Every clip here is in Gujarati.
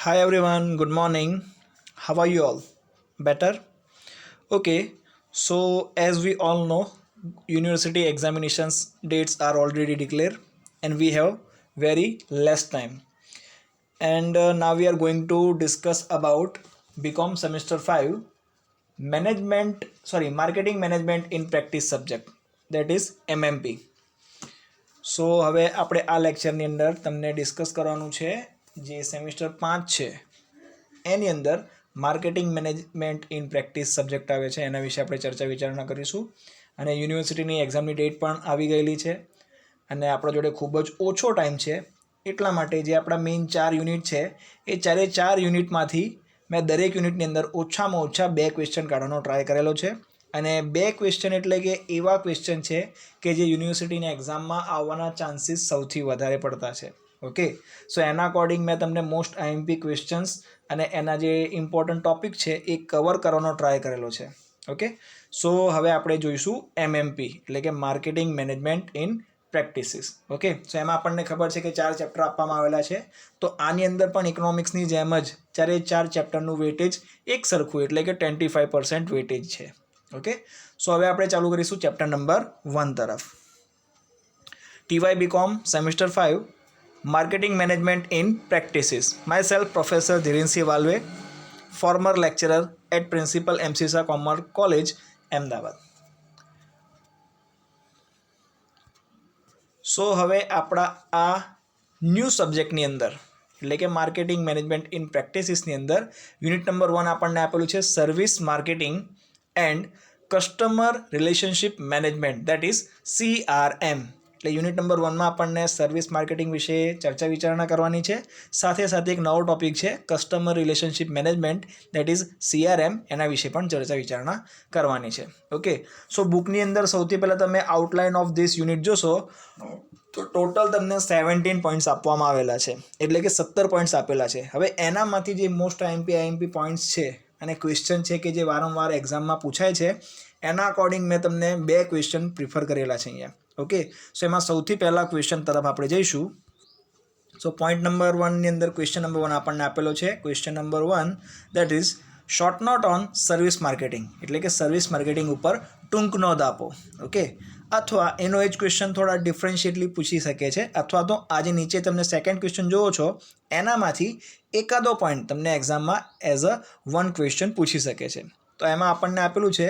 Hi everyone, good morning. How are you all? Better? Okay, so as we all know, university examinations dates are already declared and we have very less time. And now we are going to discuss about BCom semester 5 marketing management in practice subject, that is MMP. સો હવે આપણે આ લેક્ચરની અંદર તમને ડિસ્કસ કરવાનું છે જે સેમિસ્ટર 5 છે એની અંદર marketing management in practice subject આવે છે એના વિશે આપણે ચર્ચા વિચારણા કરીશું અને યુનિવર્સિટીની એક્ઝામની ડેટ પણ આવી ગયેલી છે અને આપણા જોડે ખૂબ જ ઓછો ટાઈમ છે એટલા માટે જે આપણા મેઇન 4 યુનિટ છે એ ચારે 4 યુનિટમાંથી મેં દરેક યુનિટની અંદર ઓછામાં ઓછા 2 ક્વેશ્ચન કાઢવાનો ટ્રાય કરેલો છે અને 2 ક્વેશ્ચન એટલે કે એવા ક્વેશ્ચન છે કે જે યુનિવર્સિટીની એક્ઝામમાં આવવાના ચાન્સીસ સૌથી વધારે પડતા છે. ઓકે, સો એના અકોર્ડિંગ મેં તમને મોસ્ટ આઈએમપી ક્વેશ્ચન્સ અને એના જે ઇમ્પોર્ટન્ટ ટોપિક છે એ કવર કરવાનો ટ્રાય કરેલો છે. ઓકે, સો હવે આપણે જોઈશું MMP એટલે કે marketing management in practices. Okay, so એમાં આપણને ખબર છે કે 4 ચેપ્ટર આપવામાં આવેલા છે. તો આની અંદર પણ ઇકોનોમિક્સની જેમ જ ચારે 4 ચેપ્ટરનું વેટેજ એક સરખું એટલે કે 25% વેટેજ છે. ઓકે, સો હવે આપણે ચાલુ કરીશું ચેપ્ટર નંબર 1 તરફ. TY BCom semester 5 Marketing Management in Practices. Myself, Professor Dhirensi Valve, former lecturer at Principal MCSA Commerce College, Ahmedabad. સો હવે આપણા આ ન્યૂ સબ્જેક્ટની અંદર એટલે કે માર્કેટિંગ મેનેજમેન્ટ ઇન પ્રેક્ટિસીસની અંદર યુનિટ નંબર 1 આપણને આપેલું છે service marketing and customer relationship management, that is CRM. એટલે યુનિટ નંબર 1માં આપણને સર્વિસ માર્કેટિંગ વિશે ચર્ચા વિચારણા કરવાની છે. સાથે સાથે એક નવો ટોપિક છે customer relationship management, that is CRM. એના વિશે પણ ચર્ચા વિચારણા કરવાની છે. ઓકે, સો બુકની અંદર સૌથી પહેલાં તમે આઉટલાઇન ઓફ ધીસ યુનિટ જોશો તો ટોટલ તમને 17 પોઈન્ટ્સ આપવામાં આવેલા છે એટલે કે 17 પોઈન્ટ્સ આપેલા છે. હવે એનામાંથી જે મોસ્ટ આઈએમપી પોઈન્ટ્સ છે અને ક્વેશ્ચન છે કે જે વારંવાર એક્ઝામમાં પૂછાય છે એના અકોર્ડિંગ મેં તમને 2 ક્વેશ્ચન પ્રિફર કરેલા છે અહીંયા. ઓકે, સો એમાં સૌથી પહેલાં ક્વેશ્ચન તરફ આપણે જઈશું. સો પોઈન્ટ નંબર 1ની અંદર ક્વેશ્ચન નંબર 1 આપણને આપેલો છે. Question number 1 that is short note on service marketing એટલે કે સર્વિસ માર્કેટિંગ ઉપર ટૂંક નોંધ આપો. ઓકે, અથવા એનો એ જ ક્વેશ્ચન થોડા ડિફરન્શિએટલી પૂછી શકે છે અથવા તો આજે નીચે તમને સેકન્ડ ક્વેશ્ચન જોવો છો એનામાંથી એકાદો પોઈન્ટ તમને એક્ઝામમાં એઝ અ 1 ક્વેશ્ચન પૂછી શકે છે. તો એમાં આપણને આપેલું છે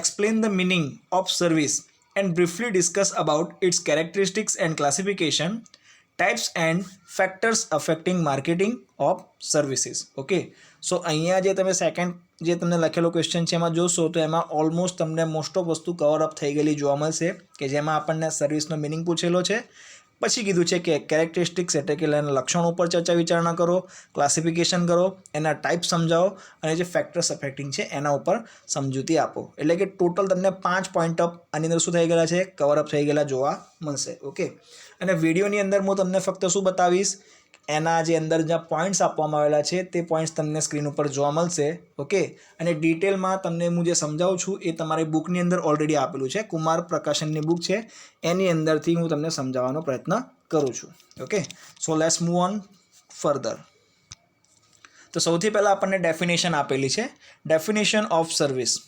explain the meaning of service and briefly discuss about its characteristics and classification, types and factors affecting marketing of services. Okay, so અહીંયા જે તમે સેકન્ડ જે તમને લખેલો ક્વેશ્ચન છે એમાં જોશો તો એમાં ઓલમોસ્ટ તમને મોસ્ટ ઓફ વસ્તુ કવર અપ થઈ ગયેલી જોવા મળશે કે જેમાં આપણને સર્વિસનો મિનિંગ પૂછેલો છે. પછી કીધું છે કે કેરેક્ટરિસ્ટિક્સ એટલે કે એના લક્ષણો ઉપર ચર્ચા વિચારણા કરો, ક્લાસિફિકેશન કરો, એના ટાઈપ સમજાવો અને જે ફેક્ટર્સ અફેક્ટિંગ છે એના ઉપર સમજૂતી આપો. એટલે કે ટોટલ તમને 5 પોઈન્ટ અપ આની અંદર શું થઈ ગયેલા છે, કવર અપ થઈ ગયેલા જોવા મળશે. ઓકે, અને વિડીયોની અંદર હું તમને ફક્ત શું બતાવીશ, એના જે અંદર જ્યાં પોઈન્ટ્સ આપવામાં આવેલા છે તે પોઈન્ટ્સ તમને સ્ક્રીન ઉપર જોવા મળશે. ઓકે, અને ડિટેલમાં તમને હું જે સમજાવું છું એ તમારી બુકની અંદર ઓલરેડી આપેલું છે. કુમાર પ્રકાશનની બુક છે એની અંદરથી હું તમને સમજાવવાનો પ્રયત્ન કરું છું. Okay, so let's move on further. તો સૌથી પહેલાં આપણને ડેફિનેશન આપેલી છે. Definition of service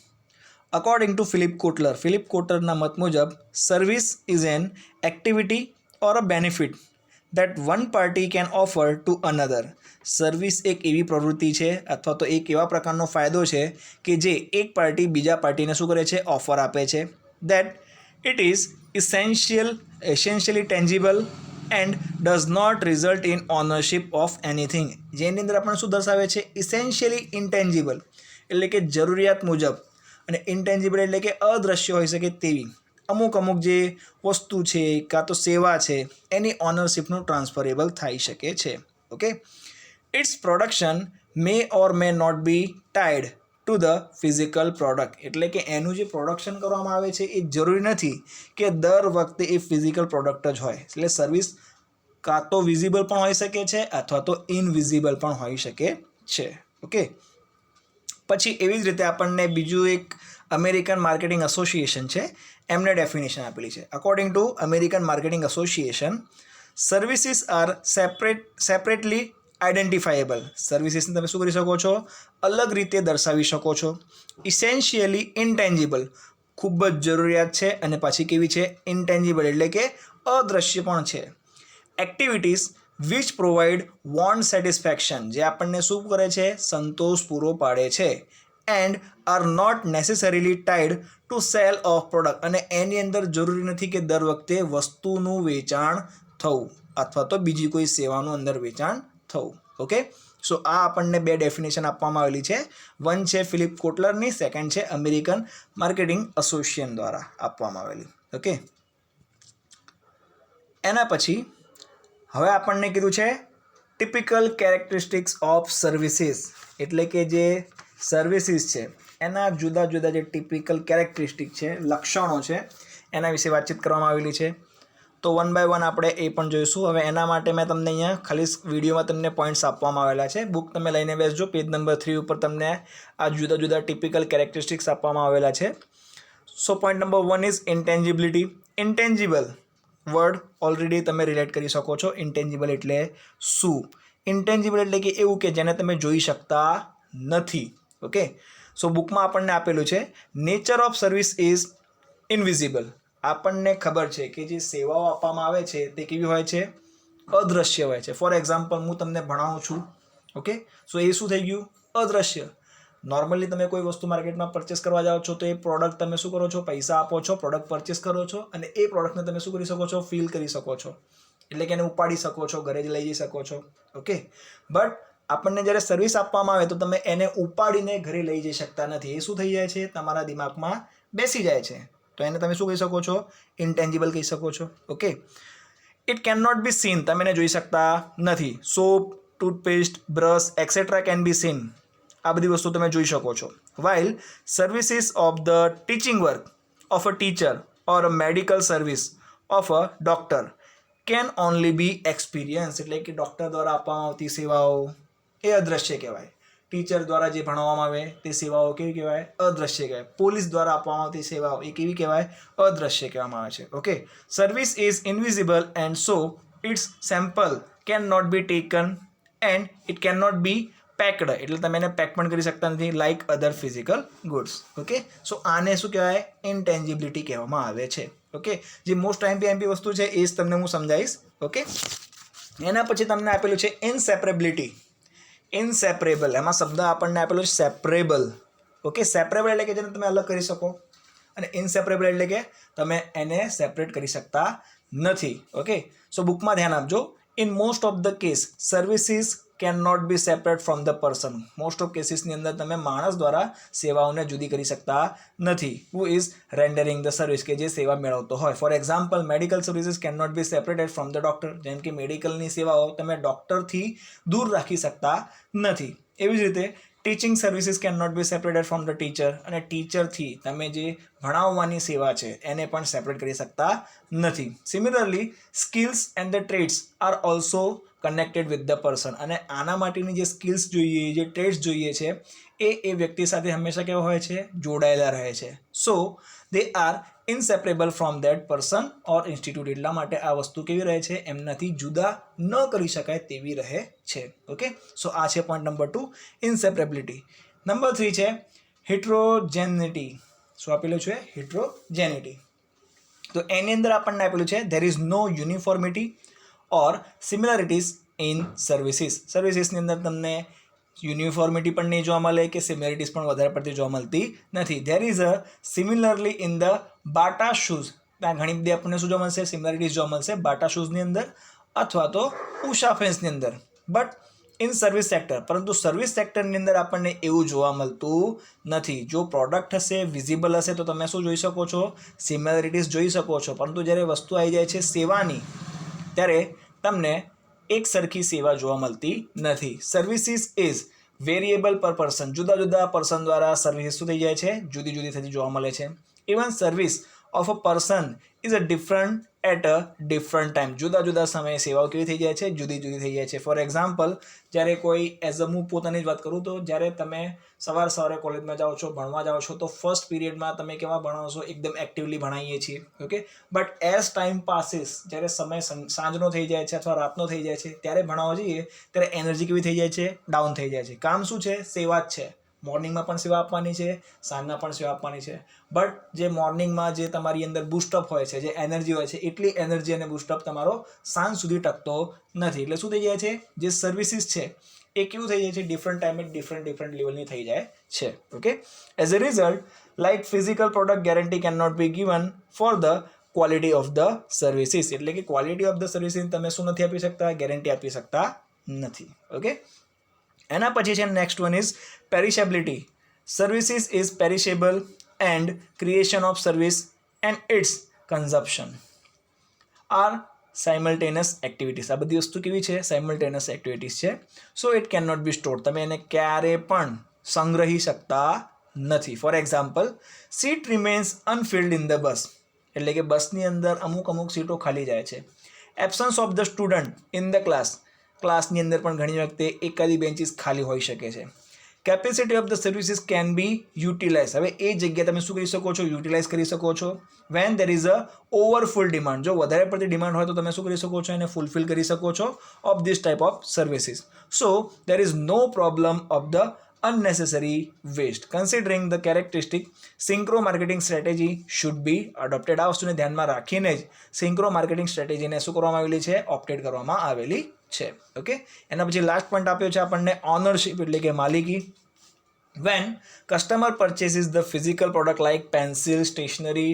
according to Philip Kotler. Philip કોટલરના મત મુજબ service is an activity or a benefit that one party can offer to another. સર્વિસ એક એવી પ્રવૃત્તિ છે અથવા તો એક એવા પ્રકારનો ફાયદો છે કે જે એક પાર્ટી બીજા પાર્ટીને શું કરે છે, ઓફર આપે છે. that it is essentially tangible and does not result in ownership of anything. જેની અંદર આપણને શું દર્શાવે છે, essentially intangible એટલે કે જરૂરિયાત મુજબ અને ઇન્ટેન્જિબલ એટલે કે અદ્રશ્ય હોઈ શકે તેવી અમુક જે વસ્તુ છે કાં તો સેવા છે એની ઓનરશિપનું ટ્રાન્સફરેબલ થઈ શકે છે. Okay, its production may or may not be tied to the physical product એટલે કે એનું જે પ્રોડક્શન કરવામાં આવે છે એ જરૂરી નથી કે દર વખતે એ ફિઝિકલ પ્રોડક્ટ જ હોય. એટલે સર્વિસ કાં તો વિઝિબલ પણ હોઈ શકે છે અથવા તો ઇનવિઝિબલ પણ હોઈ શકે છે. ઓકે, પછી એવી જ રીતે આપણને બીજું એક અમેરિકન માર્કેટિંગ એસોસિએશન છે એમને ડેફિનેશન આપેલી છે. According to American Marketing Association, services are separately identifiable, સર્વિસીસને તમે શું કરી શકો છો, અલગ રીતે દર્શાવી શકો છો. ઇસેન્શિયલી ઇન્ટેન્જિબલ, ખૂબ જ જરૂરિયાત છે અને પાછી કેવી છે, ઇન્ટેન્જિબલ એટલે કે અદ્રશ્ય પણ છે. Activities which provide want satisfaction, જે આપણને શું કરે છે, સંતોષ પૂરો પાડે છે. And are not necessarily tied to sale of product, અને એની અંદર જરૂરી નથી કે દર વખતે વસ્તુનું વેચાણ થવું અથવા તો બીજી કોઈ સેવાનું અંદર વેચાણ થવું. ઓકે, સો આ આપણને બે ડેફિનેશન આપવામાં આવેલી છે. વન છે ફિલિપ કોટલરની, સેકન્ડ છે અમેરિકન માર્કેટિંગ એસોસિએશન દ્વારા આપવામાં આવેલી. ઓકે, એના પછી હવે આપણને કીધું છે ટિપિકલ કેરેક્ટરિસ્ટિક્સ ઓફ સર્વિસીસ, એટલે કે જે સર્વિસીસ છે એના જુદા જુદા જે ટિપિકલ કેરેક્ટરિસ્ટિક છે, લક્ષણો છે, એના વિશે વાતચીત કરવામાં આવેલી છે. તો વન બાય વન આપણે એ પણ જોઈશું. હવે એના માટે મેં તમને અહીંયા ખાલી વિડીયોમાં તમને પોઈન્ટ્સ આપવામાં આવેલા છે. બુક તમે લઈને બેસજો, પેજ નંબર 3 ઉપર તમને આ જુદા જુદા ટિપિકલ કેરેક્ટરિસ્ટિક્સ આપવામાં આવેલા છે. So point number 1 is intangibility. Intangible word already તમે રિલેટ કરી શકો છો. ઇન્ટેન્જિબલ એટલે શું? ઇન્ટેન્જિબલ એટલે કે એવું કે જેને તમે જોઈ શકતા નથી. ઓકે, સો બુકમાં આપણને આપેલું છે nature of service is invisible. આપણને ખબર છે કે જે સેવાઓ આપવામાં આવે છે તે કેવી હોય છે, અદ્રશ્ય હોય છે. ફોર એક્ઝામ્પલ હું તમને ભણાવું છું. ઓકે, સો એ શું થઈ ગયું, અદ્રશ્ય. નોર્મલી તમે કોઈ વસ્તુ માર્કેટમાં પરચેસ કરવા જાઓ છો તો એ પ્રોડક્ટ તમે શું કરો છો, પૈસા આપો છો, પ્રોડક્ટ પરચેસ કરો છો અને એ પ્રોડક્ટને તમે શું કરી શકો છો, ફીલ કરી શકો છો, એટલે કે એને ઉપાડી શકો છો, ઘરે જ લઈ જઈ શકો છો. ઓકે, બટ આપણને જ્યારે સર્વિસ આપવામાં આવે તો તમે એને ઉપાડીને ઘરે લઈ જઈ શકતા નથી. એ શું થઈ જાય છે, તમારા દિમાગમાં બેસી જાય છે. તો એને તમે શું કહી શકો છો, ઇન્ટેન્જિબલ કહી શકો છો. Okay, it can not be seen, તમે એને જોઈ શકતા નથી. Soap, toothpaste, brush etcetera can be seen, આ બધી વસ્તુ તમે જોઈ શકો છો. While services of the teaching work of a teacher or a medical service of a doctor can only be experience, એટલે કે ડૉક્ટર દ્વારા આપવામાં આવતી સેવાઓ એ અદ્રશ્ય કહેવાય. ટીચર દ્વારા જે ભણાવવામાં આવે તે સેવાઓ કેવી કહેવાય, અદ્રશ્ય કહેવાય. પોલીસ દ્વારા આપવામાં આવતી સેવાઓ એ કેવી કહેવાય, અદ્રશ્ય કહેવામાં આવે છે. Okay, service is invisible and so its sample can not be taken and it can not be packed, એટલે તમે એને પેક પણ કરી શકતા નથી like other physical goods. Okay, so આને શું કહેવાય, ઇન્ટેન્જિબિલિટી કહેવામાં આવે છે. ઓકે, જે મોસ્ટ એમપી વસ્તુ છે એ જ તમને હું સમજાવીશ. ઓકે, એના પછી તમને આપેલું છે ઇનસેપરેબિલિટી. ઇનસેપરેબલ, એમાં શબ્દ આપણને આપેલો છે સેપરેબલ. ઓકે, સેપરેબલ એટલે કે જેને તમે અલગ કરી શકો અને ઇનસેપરેબલ એટલે કે તમે એને સેપરેટ કરી શકતા નથી. ઓકે, સો બુકમાં ધ્યાન આપજો. In most of the case services can not be separate from the person. Most of કેસીસની અંદર તમે માણસ દ્વારા સેવાઓને જુદી કરી શકતા નથી. Who is rendering the service, કે જે સેવા મેળવતો હોય. For example medical services can not be separated from the doctor, જેમ કે મેડિકલની સેવાઓ તમે ડૉક્ટરથી દૂર રાખી શકતા નથી. એવી જ રીતે teaching services can not be separated from the teacher, અને ટીચરથી તમે જે ભણાવવાની સેવા છે એને પણ સેપરેટ કરી શકતા નથી. Similarly skills and the trades are also connected with the person, અને આના માટેની જે સ્કિલ્સ જોઈએ, જે ટ્રેડ્સ જોઈએ છે એ વ્યક્તિ સાથે હંમેશા કેવા હોય છે, જોડાયેલા રહે છે. So they are inseparable from that person or institute. એટલા માટે આ વસ્તુ કેવી રહે છે, એમનાથી જુદા ન કરી શકાય તેવી રહે છે. ઓકે, સો આ છે પોઈન્ટ નંબર 2, ઇનસેપરેબિલિટી. નંબર 3 છે હિટ્રોજેનિટી. શું આપેલું છે, હિટ્રોજેનિટી. તો એની અંદર આપણને આપેલું છે there is no uniformity or similarities in services. સર્વિસીસની અંદર તમને યુનિફોર્મિટી પણ નહીં જોવા મળે કે સિમિલારિટીઝ પણ વધારે પડતી જોવા મળતી નથી. There is a similarly in the બાટા shoes. ત્યાં ઘણી બધી આપણને શું જોવા મળશે, સિમિલારિટીઝ જોવા મળશે બાટા શૂઝની અંદર અથવા તો ઉષા ફેન્સની અંદર. બટ ઇન સર્વિસ સેક્ટર, પરંતુ સર્વિસ સેક્ટરની અંદર આપણને એવું જોવા મળતું નથી. જો પ્રોડક્ટ હશે, વિઝિબલ હશે તો તમે શું જોઈ શકો છો, સિમિલારિટીઝ જોઈ શકો છો. પરંતુ જ્યારે વસ્તુ આવી જાય છે સેવાની, ત્યારે તમને એક સરખી સેવા જોવા મળતી નથી. સર્વિસીસ ઇઝ વેરિએબલ પર પર્સન. જુદા જુદા પર્સન દ્વારા સર્વિસ શું થઈ જાય છે, જુદી જુદી થતી જોવા મળે છે. Even service of a person is a different at a different time. જુદા જુદા સમયે સેવાઓ કેવી થઈ જાય છે, જુદી જુદી થઈ જાય છે. ફોર એક્ઝામ્પલ, જ્યારે કોઈ એઝ અ હું પોતાની જ વાત કરું તો જ્યારે તમે સવારે કોલેજમાં જાઓ છો, ભણવા જાઓ છો, તો ફર્સ્ટ પીરિયડમાં તમે કેવા ભણો છો, એકદમ એક્ટિવલી ભણાવીએ છીએ. Okay, but as time passes, જ્યારે સમય સાંજનો થઈ જાય છે અથવા રાતનો થઈ જાય છે, ત્યારે ભણાવવા જઈએ ત્યારે એનર્જી કેવી થઈ જાય છે, ડાઉન થઈ જાય છે. કામ શું છે, સેવા જ છે. મોર્નિંગમાં પણ સેવા આપવાની છે, સાંજના પણ સેવા આપવાની છે. બટ જે મોર્નિંગમાં જે તમારી અંદર બૂસ્ટઅપ હોય છે, જે એનર્જી હોય છે, એટલી એનર્જી અને બૂસ્ટઅપ તમારો સાંજ સુધી ટકતો નથી. એટલે શું થઈ જાય છે, જે સર્વિસીસ છે એ કેવું થઈ જાય છે, ડિફરન્ટ ટાઈમે ડિફરન્ટ લેવલની થઈ જાય છે. Okay, as a result, like physical product guarantee can not be given for the quality of the services. એટલે કે ક્વોલિટી ઓફ ધ સર્વિસીસ તમે શું નથી આપી શકતા, ગેરંટી આપી શકતા નથી. ઓકે, એના પછી છે next one is perishability. Services is perishable and creation of service and its consumption are simultaneous activities. આ બધી વસ્તુ કેવી છે, સાયમલ્ટેનિયસ એક્ટિવિટીઝ છે. So it can not be stored. તમે એને ક્યારે પણ સંગ્રહી શકતા નથી. For example, seat remains unfilled in the bus. એટલે કે બસની અંદર અમુક સીટો ખાલી જાય છે. Absence of the student in the ક્લાસની અંદર પણ ઘણી વખતે એકાદી બેન્ચીસ ખાલી હોઈ શકે છે. Capacity of the services can B utilise. હવે એ જગ્યા તમે શું કરી શકો છો, યુટિલાઇઝ કરી શકો છો. When there is a overfull demand. જો વધારે પડતી ડિમાન્ડ હોય તો તમે શું કરી શકો છો, એને ફૂલફિલ કરી શકો છો of this type of services. So there is no problem of the unnecessary waste. Considering the characteristic, synchro marketing strategy should be adopted. આ વસ્તુને ધ્યાનમાં રાખીને જ સિંક્રો માર્કેટિંગ સ્ટ્રેટેજીને શું કરવામાં આવેલી છે, ઓપ્ટેડ કરવામાં આવેલી છે. ઓકે, એના પછી લાસ્ટ પોઈન્ટ આપ્યો છે આપણને ઓનરશિપ એટલે કે માલિકી. When customer purchases the physical product like pencil, stationery,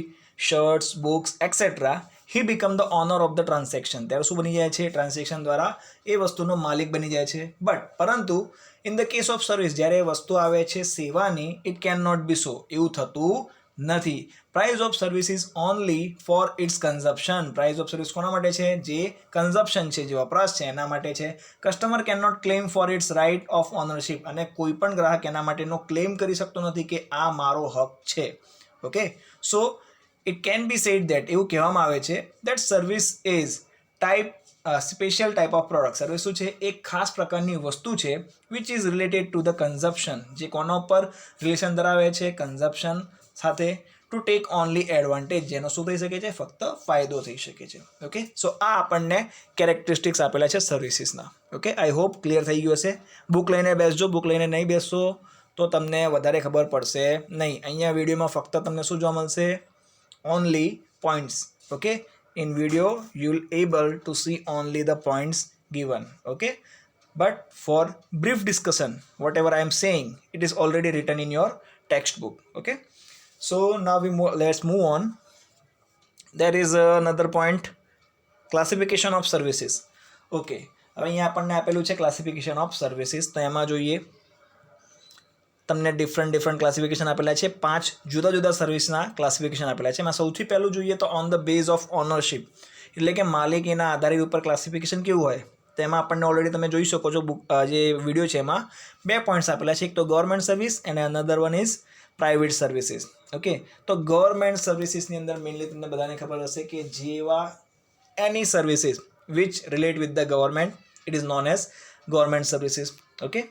shirts, books, etc., he become the owner of the transaction. ત્યારે શું બની જાય છે, ટ્રાન્ઝેક્શન દ્વારા એ વસ્તુનો માલિક બની જાય છે. બટ પરંતુ in the case of service, જ્યારે વસ્તુ આવે છે સેવાની, it can not be so. એવું થતું નથી. Price of service is only for its consumption. Price of service કોના માટે છે, જે કન્ઝપ્શન છે, જે વપરાશ છે એના માટે છે. Customer can not claim for its right of ownership. અને કોઈ પણ ગ્રાહક એના માટેનો ક્લેમ કરી શકતો નથી કે આ મારો હક છે. Okay, so it can be sad that, એવું કહેવામાં આવે છે, that service is special type of product. Service શું છે, એક ખાસ પ્રકારની વસ્તુ છે which is related to the consumption, જે કોના ઉપર રિલેશન ધરાવે છે, કન્ઝપ્શન સાથે. ટુ ટેક ઓનલી એડવાન્ટેજ, જેનો શું થઈ શકે છે, ફક્ત ફાયદો થઈ શકે છે. ઓકે, સો આ આપણને કેરેક્ટરિસ્ટિક્સ આપેલા છે સર્વિસીસના. ઓકે, આઈ હોપ ક્લિયર થઈ ગયું હશે. બુક લઈને બેસજો, બુક લઈને નહીં બેસશો તો તમને વધારે ખબર પડશે નહીં. અહીંયા વિડીયોમાં ફક્ત તમને શું જોવા મળશે, only points. Okay, in video you'll able to see only the points given. Okay, but for brief discussion, whatever I am saying, it is already written in your textbook. Okay, so now let's move on. There is another point, classification of services. Okay, હવે અહીંયા આપણને આપેલું છે ક્લાસિફિકેશન ઓફ સર્વિસીસ. તો એમાં જોઈએ તમને ડિફરન્ટ ક્લાસિફિકેશન આપેલા છે. 5 જુદા જુદા સર્વિસના ક્લાસિફિકેશન આપેલા છે. એમાં સૌથી પહેલું જોઈએ તો on the base of ownership, એટલે કે માલિકીના આધારિત ઉપર ક્લાસિફિકેશન કેવું હોય. તેમાં આપણને ઓલરેડી તમે જોઈ શકો છો, જે વિડીયો છે એમાં 2 પોઈન્ટ્સ આપેલા છે. એક તો ગવર્મેન્ટ સર્વિસ અને another one is private services. Okay, તો ગવર્મેન્ટ સર્વિસીસની અંદર મેઇનલી તમને બધાને ખબર હશે કે જેવા એની services which relate with the government, it is known as government services. Okay,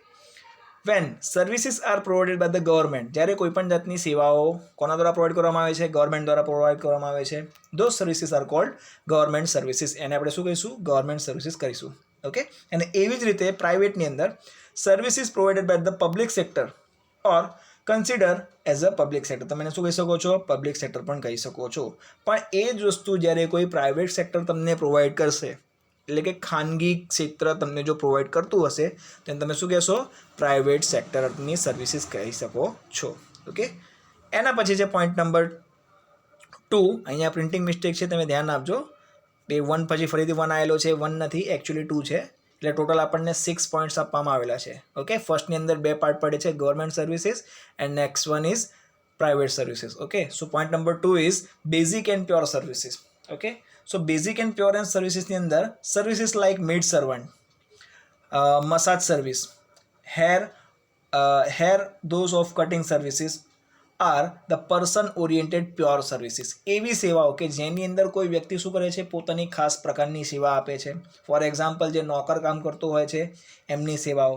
when services are provided by the government, જ્યારે કોઈ પણ જાતની સેવાઓ કોના દ્વારા પ્રોવાઈડ કરવામાં આવે છે, ગવર્મેન્ટ દ્વારા પ્રોવાઈડ કરવામાં આવે છે, those services are called government services. એને આપણે શું કહીશું, ગવર્મેન્ટ સર્વિસીસ કહીશું. ઓકે, અને એવી જ રીતે પ્રાઇવેટની અંદર services provided by the public sector or consider as a public sector. તમે એને શું કહી શકો છો, પબ્લિક સેક્ટર પણ કહી શકો છો. પણ એ જ વસ્તુ જ્યારે કોઈ પ્રાઇવેટ સેક્ટર તમને પ્રોવાઈડ કરશે, એટલે કે ખાનગી ક્ષેત્ર તમને જો પ્રોવાઈડ કરતું હશે તો તમે શું કહેશો, પ્રાઇવેટ સેક્ટરની સર્વિસીસ કહી શકો છો. ઓકે, એના પછી છે પોઈન્ટ નંબર 2. અહીંયા પ્રિન્ટિંગ મિસ્ટેક છે, તમે ધ્યાન આપજો. એ 1 પછી ફરીથી 1 આવેલો છે, 1 નથી, એકચ્યુઅલી 2 છે. એટલે ટોટલ આપણને 6 પોઈન્ટ્સ આપવામાં આવેલા છે. ઓકે, ફર્સ્ટની અંદર 2 પાર્ટ પડે છે, government services and next one is private services. Okay, so point number 2 is basic and pure services. Okay, so basic and pure and સર્વિસીસની અંદર services like maid servant, massage service, hair those of cutting services, are the person oriented pure services. એવી સેવાઓ કે જેની અંદર કોઈ વ્યક્તિ શું કરે છે, પોતાની ખાસ પ્રકારની સેવા આપે છે. ફોર એક્ઝામ્પલ, જે નોકર કામ કરતો હોય છે એમની સેવાઓ,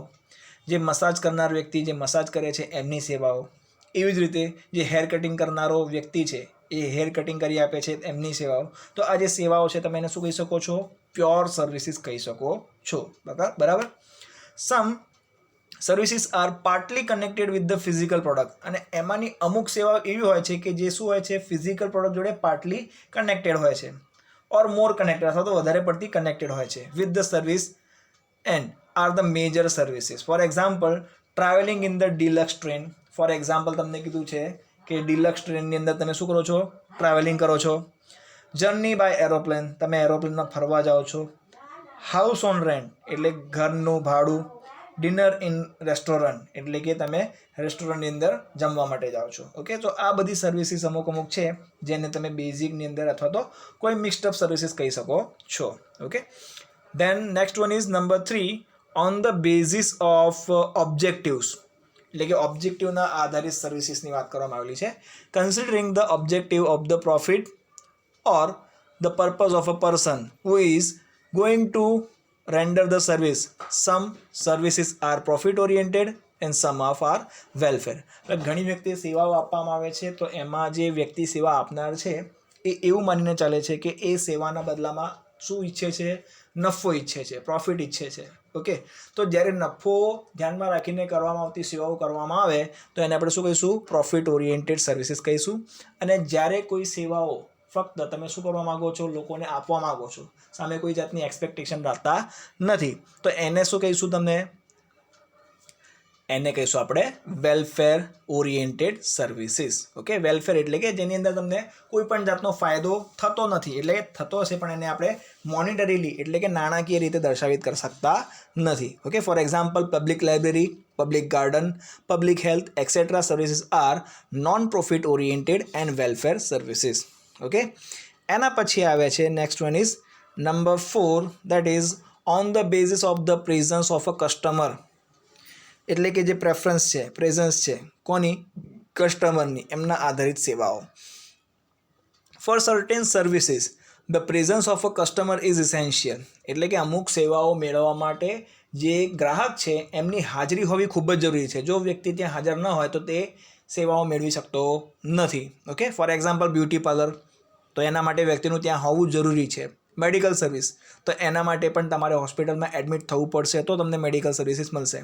જે મસાજ કરનાર વ્યક્તિ જે મસાજ કરે છે એમની સેવાઓ, એવી જ રીતે જે હેર કટિંગ કરનારો વ્યક્તિ છે એ હેર કટિંગ કરી આપે છે એમની સેવાઓ. તો આ જે સેવાઓ છે તમે એને શું કહી શકો છો, પ્યોર સર્વિસીસ કહી શકો છો. બરાબર. Some services are partly connected with the physical product. અને એમાંની અમુક સેવાઓ એવી હોય છે કે જે શું હોય છે, ફિઝિકલ પ્રોડક્ટ જોડે પાર્ટલી કનેક્ટેડ હોય છે, ઓર મોર કનેક્ટેડ અથવા તો વધારે પડતી કનેક્ટેડ હોય છે with the service and are the major services. For example, travelling in the deluxe train. For example તમને કીધું છે કે ડિલક્સ ટ્રેનની અંદર તમે શું કરો છો, ટ્રાવેલિંગ કરો છો. જર્ની બાય એરોપ્લેન, તમે એરોપ્લેનમાં ફરવા જાઓ છો. હાઉસ ઓન રેન્ટ એટલે ઘરનું ભાડું. ડિનર ઇન રેસ્ટોરન્ટ એટલે કે તમે રેસ્ટોરન્ટની અંદર જમવા માટે જાઓ છો. ઓકે, તો આ બધી સર્વિસીસ અમુક છે જેને તમે બેઝિકની અંદર અથવા તો કોઈ મિક્સડ અપ સર્વિસીસ કહી શકો છો. Okay, then next one is number 3, on the basis of objectives. એટલે કે ઓબ્જેક્ટિવના આધારિત સર્વિસીસની વાત કરવામાં આવેલી છે. Considering the objective of the profit or the purpose of a person who is going to render the service. Some services are profit oriented and some of are welfare. એટલે ઘણી વ્યક્તિ સેવાઓ આપવામાં આવે છે તો એમાં જે વ્યક્તિ સેવા આપનાર છે એ એવું માનીને ચાલે છે કે એ સેવાના બદલામાં શું ઈચ્છે છે, નફો ઈચ્છે છે, પ્રોફિટ ઈચ્છે છે. ઓકે, તો જ્યારે નફો ધ્યાનમાં રાખીને કરવામાં આવતી સેવાઓ કરવામાં આવે તો એને આપણે શું કહીશું, પ્રોફિટ ઓરિએન્ટેડ સર્વિસીસ કહીશું. અને જ્યારે કોઈ સેવાઓ ફક્ત તમે શું કરવા માગો છો, લોકોને આપવા માગો છો, સામે કોઈ જાતની એક્સપેક્ટેશન રાખતા નથી, તો એને શું કહીશું, તમને એને કહીશું આપણે welfare oriented services. Okay, welfare એટલે કે જેની અંદર તમને કોઈ પણ જાતનો ફાયદો થતો નથી, એટલે થતો હશે પણ એને આપણે મોનિટરીલી એટલે કે નાણાકીય રીતે દર્શાવિત કરી શકતા નથી. Okay, for example, public library, public garden, public health etcetera services are non profit oriented and welfare services. Okay, એના પછી આવે છે next one is number 4, that is on the basis of the presence of a customer. એટલે કે જે પ્રેફરન્સ છે, પ્રેઝન્સ છે કોની, કસ્ટમરની, એમના આધારિત સેવાઓ. For certain services the presence of a customer is essential. એટલે કે અમુક સેવાઓ મેળવવા માટે જે ગ્રાહક છે એમની હાજરી હોવી ખૂબ જ જરૂરી છે. જો વ્યક્તિ ત્યાં હાજર ન હોય તો તે સેવાઓ મેળવી શકતો નથી. Okay, for example, beauty parlour, તો એના માટે વ્યક્તિનું ત્યાં હોવું જરૂરી છે. મેડિકલ સર્વિસ, તો એના માટે પણ તમારે હોસ્પિટલમાં એડમિટ થવું પડશે તો તમને મેડિકલ સર્વિસીસ મળશે.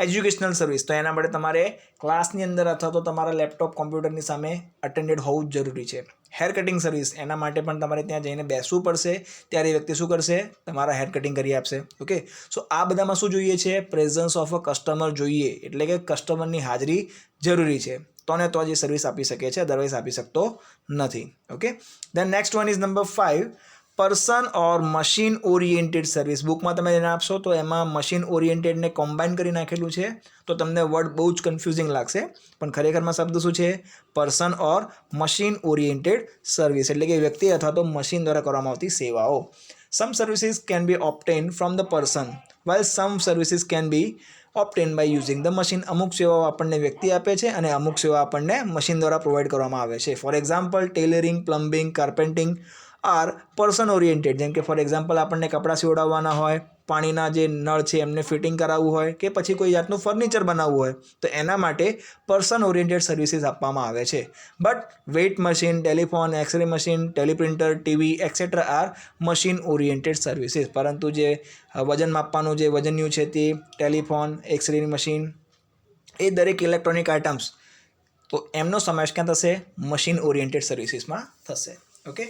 એજ્યુકેશનલ સર્વિસ, તો એના માટે તમારે ક્લાસની અંદર અથવા તો તમારા લેપટોપ કોમ્પ્યુટરની સામે અટેન્ડેડ હોવું જ જરૂરી છે. હેર કટિંગ સર્વિસ, એના માટે પણ તમારે ત્યાં જઈને બેસવું પડશે, ત્યારે વ્યક્તિ શું કરશે, તમારા હેર કટિંગ કરી આપશે. ઓકે, સો આ બધામાં શું જોઈએ છે, પ્રેઝન્સ ઓફ અ કસ્ટમર જોઈએ, એટલે કે કસ્ટમરની હાજરી જરૂરી છે, તો ને તો જ એ સર્વિસ આપી શકે છે, અદરવાઇઝ આપી શકતો નથી. Okay, then next one is number 5, person or machine oriented service. બુકમાં તમે એને આપશો તો એમાં મશીન ઓરિએન્ટેડને કોમ્બાઇન કરી નાખેલું છે, તો તમને વર્ડ બહુ જ કન્ફ્યુઝિંગ લાગશે, પણ ખરેખરમાં શબ્દ શું છે, person or machine oriented service, એટલે કે વ્યક્તિ અથવા તો મશીન દ્વારા કરવામાં આવતી સેવાઓ. Some services can be obtain from the person while some services can be obtain by using the machine. અમુક સેવાઓ આપણને વ્યક્તિ આપે છે અને અમુક સેવા આપણને મશીન દ્વારા પ્રોવાઈડ કરવામાં આવે છે. For example, tailoring, plumbing, carpenting are person oriented. જેમ કે ફોર એક્ઝામ્પલ, આપણને કપડાં સીવડાવવાના હોય, પાણીના જે નળ છે એમને ફિટિંગ કરાવવું હોય, કે પછી કોઈ જાતનું ફર્નિચર બનાવવું હોય, તો એના માટે પર્સન ઓરિએન્ટેડ સર્વિસીસ આપવામાં આવે છે. But weight machine, telephone, x ray machine, teleprinter, TV etcetera are machine oriented services. પરંતુ જે વજન માપવાનું જે વજન્યું છે તે ટેલિફોન, એક્સરેની મશીન, એ દરેક ઇલેક્ટ્રોનિક આઇટમ્સ, તો એમનો સમાવેશ ક્યાં થશે, મશીન ઓરિએન્ટેડ સર્વિસીસમાં થશે. ઓકે,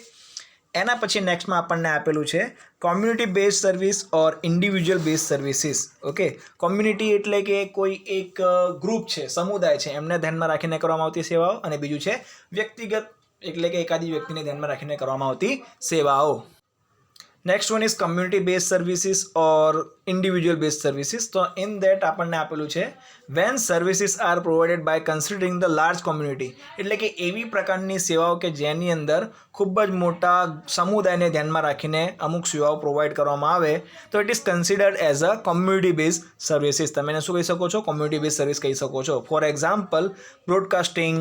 એના પછી નેક્સ્ટમાં આપણને આપેલું છે community base service or individual base services. Okay, community એટલે કે કોઈ એક ગ્રુપ છે, સમુદાય છે, એમને ધ્યાનમાં રાખીને કરવામાં આવતી સેવાઓ, અને બીજું છે વ્યક્તિગત એટલે કે એકાદી વ્યક્તિને ધ્યાનમાં રાખીને કરવામાં આવતી સેવાઓ. Next one is community base services or individual base services. તો ઇન દેટ આપણને આપેલું છે when services are provided by considering the large community. એટલે કે એવી પ્રકારની સેવાઓ કે જેની અંદર ખૂબ જ મોટા સમુદાયને ધ્યાનમાં રાખીને અમુક સેવાઓ પ્રોવાઈડ કરવામાં આવે તો it is considered as a community base services. તમે એને શું કહી શકો છો, કોમ્યુનિટી બેઝ સર્વિસ કહી શકો છો. For example, broadcasting,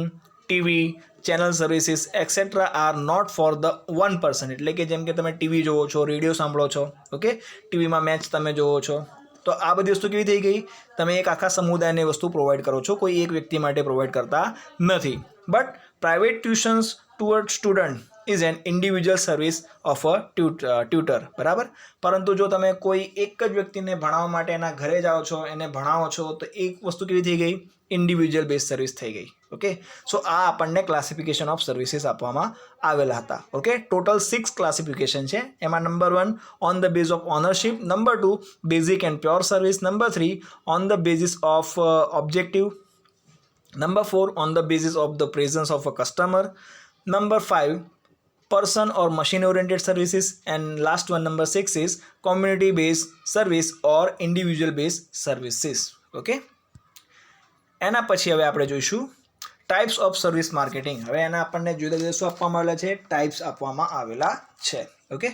TV, channel services etcetera are not for the one person. એટલે કે જેમ કે તમે ટીવી જોવો છો, રેડિયો સાંભળો છો, ઓકે, ટીવીમાં મેચ તમે જોવો છો, તો આ બધી વસ્તુ કેવી થઈ ગઈ? તમે એક આખા સમુદાયને વસ્તુ પ્રોવાઈડ કરો છો, કોઈ એક વ્યક્તિ માટે પ્રોવાઈડ કરતા નથી. But private tuitions toward student is an individual service of a tutor. બરાબર. પરંતુ જો તમે કોઈ એક જ વ્યક્તિને ભણાવવા માટે એના ઘરે જાઓ છો, એને ભણાવો છો, તો એક વસ્તુ કેવી થઈ ગઈ? ઇન્ડિવિજ્યુઅલ બેઝ સર્વિસ થઈ ગઈ. ઓકે, સો આ આપણને ક્લાસિફિકેશન ઓફ સર્વિસીસ આપવામાં આવેલા હતા. ઓકે, ટોટલ 6 ક્લાસિફિકેશન છે. એમાં number 1 on the base of ownership, number 2 basic and pure service, number 3 on the basis of objective, number 4 on the basis of the presence of a customer, number 5 person or machine oriented services, and last one number 6 is community based service or individual based services. Okay, એના પછી હવે આપણે જોઈશું ટાઈપ્સ ઓફ સર્વિસ માર્કેટિંગ. હવે એના આપણને જુદા જુદા શું આપવામાં આવેલા છે? ટાઈપ્સ આપવામાં આવેલા છે. ઓકે,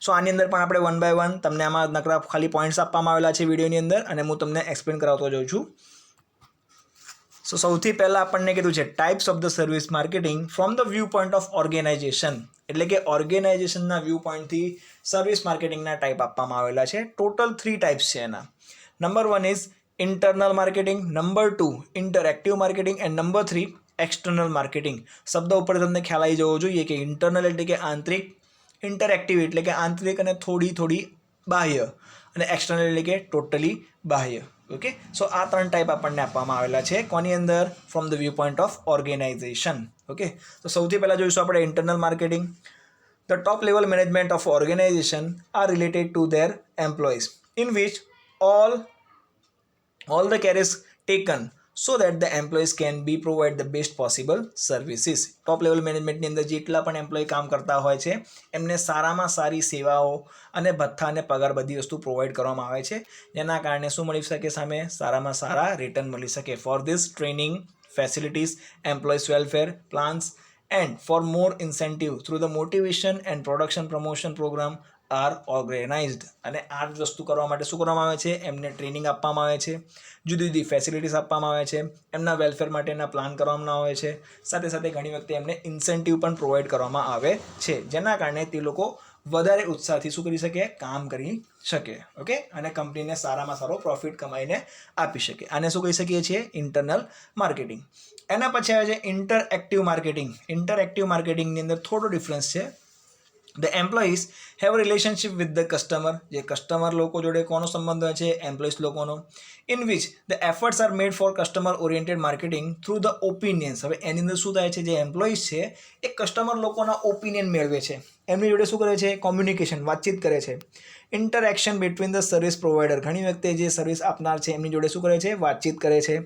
સો આની અંદર પણ આપણે 1 by 1 તમને આમાં નકરા ખાલી પોઈન્ટ્સ આપવામાં આવેલા છે વિડીયોની અંદર, અને હું તમને એક્સપ્લેન કરાવતો જાઉં છું. સો સૌથી પહેલાં આપણને કીધું છે types of the service marketing from the view point of organisation. એટલે કે ઓર્ગેનાઇઝેશનના વ્યૂ પોઈન્ટથી સર્વિસ માર્કેટિંગના ટાઈપ આપવામાં આવેલા છે. ટોટલ 3 ટાઈપ્સ છે એના. Number 1 is internal marketing, number 2 interactive marketing, and number 3 external marketing. શબ્દ ઉપર તમને ખ્યાલ આવી જવો જોઈએ કે ઇન્ટરનલ એટલે કે આંતરિક, ઇન્ટરેક્ટિવ એટલે કે આંતરિક અને થોડી બાહ્ય, અને એક્સટર્નલ એટલે કે ટોટલી બાહ્ય. ઓકે, સો આ 3 ટાઈપ આપણને આપવામાં આવેલા છે. કોની અંદર? From the view point of organisation. Okay, તો સૌથી પહેલાં જોઈશું આપણે internal marketing. The top level management of organisation are related to their employees in which all the care is taken so that the employees can be provide the best possible services. Top level મેનેજમેન્ટની અંદર જેટલા પણ એમ્પ્લોય કામ કરતા હોય છે એમને સારામાં સારી સેવાઓ અને ભથ્થા અને પગાર બધી વસ્તુ પ્રોવાઈડ કરવામાં આવે છે, જેના કારણે શું મળી શકે? સામે સારામાં સારા રિટર્ન મળી શકે. For this training facilities, employees welfare plans and for more incentive through the motivation and production promotion program are organised. અને આ જ વસ્તુ કરવા માટે શું કરવામાં આવે છે? એમને ટ્રેનિંગ આપવામાં આવે છે, જુદી જુદી ફેસિલિટીઝ આપવામાં આવે છે, એમના વેલફેર માટેના પ્લાન કરવામાં આવે છે, સાથે સાથે ઘણી વખતે એમને ઇન્સેન્ટિવ પણ પ્રોવાઈડ કરવામાં આવે છે, જેના કારણે તે લોકો વધારે ઉત્સાહથી શું કરી શકે? કામ કરી શકે. ઓકે, અને કંપનીને સારામાં સારો પ્રોફિટ કમાઈને આપી શકે. આને શું કહી શકીએ છીએ? Internal marketing. એના પછી આવે છે ઇન્ટરએક્ટિવ માર્કેટિંગ. ઇન્ટરએક્ટિવ માર્કેટિંગની અંદર થોડો ડિફરન્સ છે. The employees have a relationship with the customer. જે કસ્ટમર લોકો જોડે કોનો સંબંધ હોય છે? એમ્પ્લોઈઝ લોકોનો. In which the efforts are made for customer oriented marketing through the opinions. હવે એની અંદર શું થાય છે? જે એમ્પ્લોઈઝ છે એ કસ્ટમર લોકોના ઓપિનિયન મેળવે છે, એમની જોડે શું કરે છે? કોમ્યુનિકેશન, વાતચીત કરે છે. Interaction between the service provider. ઘણી વખતે જે સર્વિસ આપનાર છે એમની જોડે શું કરે છે? વાતચીત કરે છે.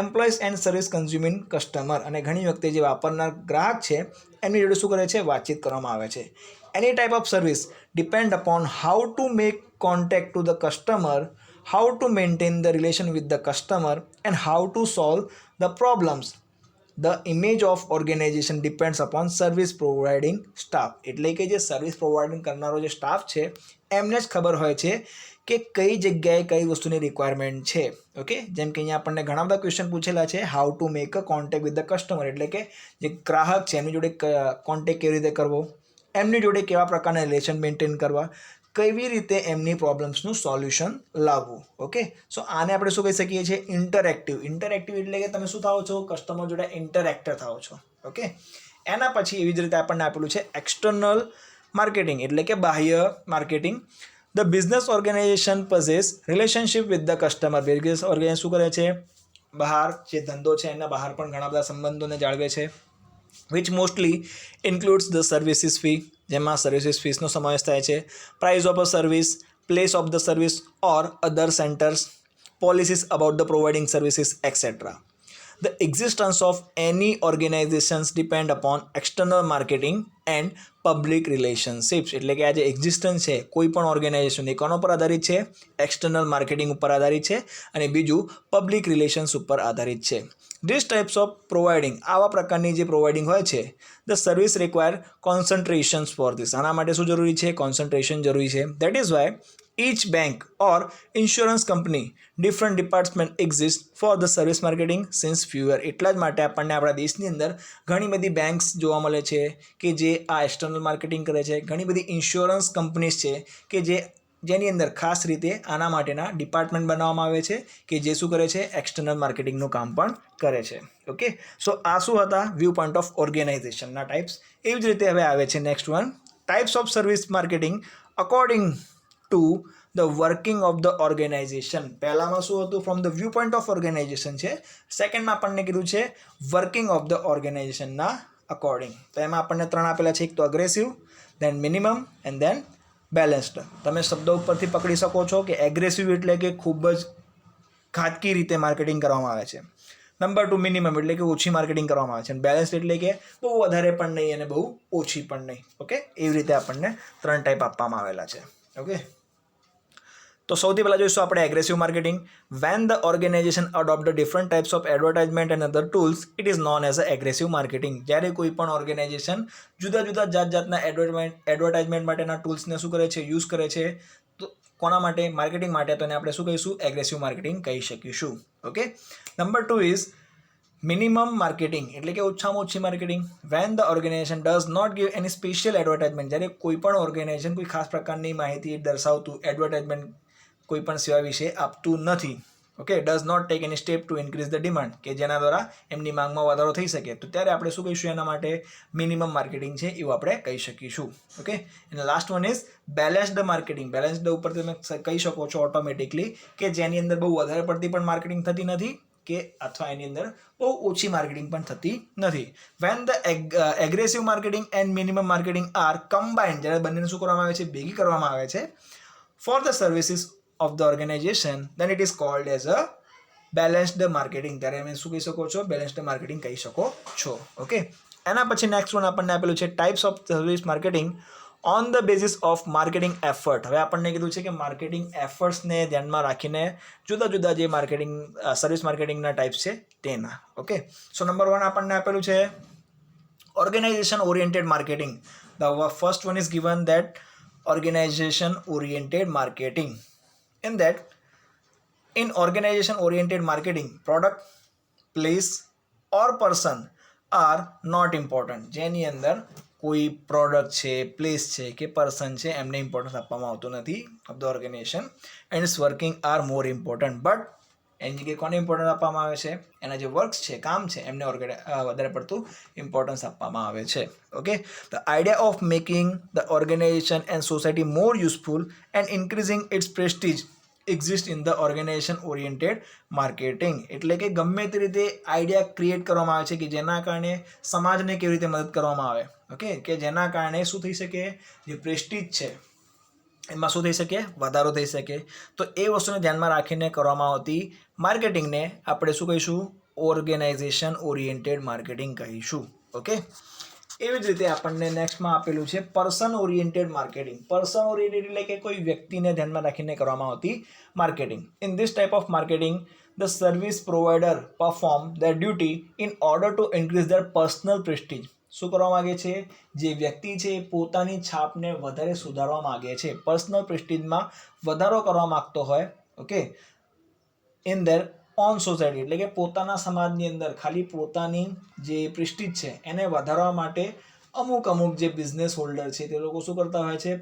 Employees and service consuming customer. અને ઘણી વખતે જે વાપરનાર ગ્રાહક છે એમની જોડે શું કરે છે? વાતચીત કરવામાં આવે છે. Any type of service depend upon how to make contact to the customer, how to maintain the relation with the customer, and how to solve the problems. The image of organization depends upon service providing staff. એટલે કે જે સર્વિસ પ્રોવાઇડિંગ કરનારો જે સ્ટાફ છે એમને જ ખબર હોય છે કે કઈ જગ્યાએ કઈ વસ્તુની રિક્વાયરમેન્ટ છે. ઓકે, જેમ કે અહીંયા આપણને ઘણા બધા ક્વેશ્ચન પૂછેલા છે. How to make a contact with the customer, એટલે કે જે ગ્રાહક છે એમની જોડે કોન્ટેક્ટ કેવી રીતે કરવો, એમની જોડે કેવા પ્રકારના રિલેશન મેન્ટેન કરવા, કેવી રીતે એમની પ્રોબ્લેમ્સનું સોલ્યુશન લાવવું. ઓકે, સો આને આપણે શું કહી શકીએ છીએ? ઇન્ટરેક્ટિવ. ઇન્ટરેક્ટિવ એટલે કે તમે શું થાઓ છો? કસ્ટમર જોડે ઇન્ટરેક્ટર થાઓ છો. ઓકે, એના પછી એવી જ રીતે આપણને આપેલું છે એક્સટર્નલ માર્કેટિંગ, એટલે કે બાહ્ય marketing. The business organisation possess relationship with the customer. Business organisation શું કરે છે? બહાર જે ધંધો છે એના બહાર પણ ઘણા બધા સંબંધોને જાળવે છે. which mostly includes the services fee, જેમાં સર્વિસીસ ફીસનો સમાવેશ થાય છે. Price of a service, place of the service or other centres, policies about the providing services et cetera. The existence of any organizations depend upon external marketing and public relationships. એટલે કે આ જે એક્ઝિસ્ટન્સ છે કોઈ પણ ઓર્ગેનાઇઝેશન એ કોના પર આધારિત છે? એક્સટર્નલ માર્કેટિંગ ઉપર આધારિત છે, અને બીજું પબ્લિક રિલેશન્સ ઉપર આધારિત છે. ધીસ ટાઈપ્સ ઓફ પ્રોવાઇડિંગ, આવા પ્રકારની જે પ્રોવાઇડિંગ હોય છે, the service require concentrations for this. આના માટે શું જરૂરી છે? કોન્સન્ટ્રેશન જરૂરી છે. That is why each bank or insurance company different department exist for the service marketing since fewer. એટલા જ માટે આપણને આપણા દેશની અંદર ઘણી બધી બેંક્સ જોવા મળે છે કે જે આ એક્સટર્નલ માર્કેટિંગ કરે છે. ઘણી બધી ઇન્સ્યોરન્સ કંપનીઝ છે કે જેની અંદર ખાસ રીતે આના માટેના ડિપાર્ટમેન્ટ બનાવવામાં આવે છે કે જે શું કરે છે, એક્સટર્નલ માર્કેટિંગનું કામ પણ કરે છે. ઓકે, સો આ શું હતા વ્યૂ પોઈન્ટ ઓફ ઓર્ગેનાઇઝેશનના ટાઈપ્સ. એવી જ રીતે હવે આવે છે next one, types of service marketing according to the working of the organisation. પહેલામાં શું હતું, from the view point of organisation છે. સેકન્ડમાં આપણને કીધું છે વર્કિંગ ઓફ ધ ઓર્ગેનાઇઝેશનના અકોર્ડિંગ. તો એમાં આપણને 3 આપેલા છે, એક તો aggressive, then minimum and then balanced. તમે શબ્દો ઉપરથી પકડી શકો છો કે એગ્રેસિવ એટલે કે ખૂબ જ ઘાતકી રીતે માર્કેટિંગ કરવામાં આવે છે. નંબર 2 મિનિમમ એટલે કે ઓછી માર્કેટિંગ કરવામાં આવે છે. અને બેલેન્સ એટલે કે બહુ વધારે પણ નહીં અને બહુ ઓછી પણ નહીં. ઓકે, એવી રીતે આપણને 3 ટાઈપ આપવામાં આવેલા છે. ઓકે, તો સૌથી પહેલાં જોઈશું આપણે aggressive marketing. When the organisation adopt the different types of advertisement and other tools it is known as a aggressive marketing. જ્યારે કોઈ પણ ઓર્ગેનાઇઝેશન જુદા જુદા જાતના એડવર્ટાઇઝમેન્ટ માટેના ટૂલ્સને શું કરે છે, યુઝ કરે છે, તો કોના માટે, માર્કેટિંગ માટે, તો એને આપણે શું કહીશું, એગ્રેસિવ માર્કેટિંગ કહી શકીશું. Okay, number 2 is minimum marketing એટલે કે ઓછામાં ઓછી marketing. When the organisation does not give any special advertisement, જ્યારે કોઈ પણ ઓર્ગેનાઇઝેશન કોઈ ખાસ પ્રકારની માહિતી દર્શાવતું એડવર્ટાઇઝમેન્ટ કોઈ પણ સેવા વિશે આપતું નથી. Okay, does not take any step to increase the demand, કે જેના દ્વારા એમની માંગમાં વધારો થઈ શકે, તો ત્યારે આપણે શું કહીશું, એના માટે મિનિમમ માર્કેટિંગ છે એવું આપણે કહી શકીશું. ઓકે, અને last one is balanced marketing. Balanced ઉપર તમે કહી શકો છો ઓટોમેટિકલી કે જેની અંદર બહુ વધારે પડતી પણ માર્કેટિંગ થતી નથી કે અથવા એની અંદર બહુ ઓછી માર્કેટિંગ પણ થતી નથી. When the aggressive marketing and minimum marketing are combined, જ્યારે બંનેને શું કરવામાં આવે છે, ભેગી કરવામાં આવે છે, for the services of the organization, then it is called as a balanced marketing. ત્યારે તમે શું કહી શકો છો, બેલેન્સ્ડ માર્કેટિંગ કહી શકો છો. ઓકે, એના પછી નેક્સ્ટ વન આપણને આપેલું છે types of service marketing on the basis of marketing effort. હવે આપણને કીધું છે કે માર્કેટિંગ એફર્ટ્સને ધ્યાનમાં રાખીને જુદા જુદા જે માર્કેટિંગ સર્વિસ માર્કેટિંગના ટાઈપ્સ છે તેના. ઓકે, સો નંબર 1 આપણને આપેલું છે organisation oriented marketing. The first one is given that organisation oriented marketing. In that, in organization oriented marketing, product, place or person are not important. જેની અંદર કોઈ પ્રોડક્ટ છે, પ્લેસ છે કે પર્સન છે એમને ઇમ્પોર્ટન્સ આપવામાં આવતું નથી of the organisation, and its working are more important. But એની જગ્યાએ કોને ઇમ્પોર્ટન્સ આપવામાં આવે છે, એના જે વર્ક્સ છે, કામ છે, એમને વધારે પડતું ઇમ્પોર્ટન્સ આપવામાં આવે છે. Okay, the idea of making the organisation and society more useful and increasing its prestige exist in the organisation oriented marketing. એટલે કે ગમે તે રીતે આઈડિયા ક્રિએટ કરવામાં આવે છે કે જેના કારણે સમાજને કેવી રીતે મદદ કરવામાં આવે. ઓકે, કે જેના કારણે શું થઈ શકે, જે પ્રેસ્ટીજ છે એમાં શું થઈ શકે, વધારો થઈ શકે. તો એ વસ્તુને ધ્યાનમાં રાખીને કરવામાં આવતી માર્કેટિંગને આપણે શું કહીશું, ઓર્ગેનાઇઝેશન ઓરિએન્ટેડ માર્કેટિંગ કહીશું. ઓકે, એવી જ રીતે આપણને નેક્સ્ટમાં આપેલું છે person oriented marketing. Person oriented એટલે કે કોઈ વ્યક્તિને ધ્યાનમાં રાખીને કરવામાં આવતી marketing. In this type of marketing the service provider perform there duty in order two increase there personal Prestige. શું કરવા માગે છે, જે વ્યક્તિ છે એ પોતાની છાપને વધારે સુધારવા માગે છે, પર્સનલ પ્રેસ્ટીજમાં વધારો કરવા માગતો હોય. Okay, in their on society એટલે કે પોતાના સમાજની અંદર ખાલી પોતાની જે પ્રેસ્ટીજ છે એને વધારવા માટે અમુક જે બિઝનેસ હોલ્ડર છે તે લોકો શું કરતા હોય છે,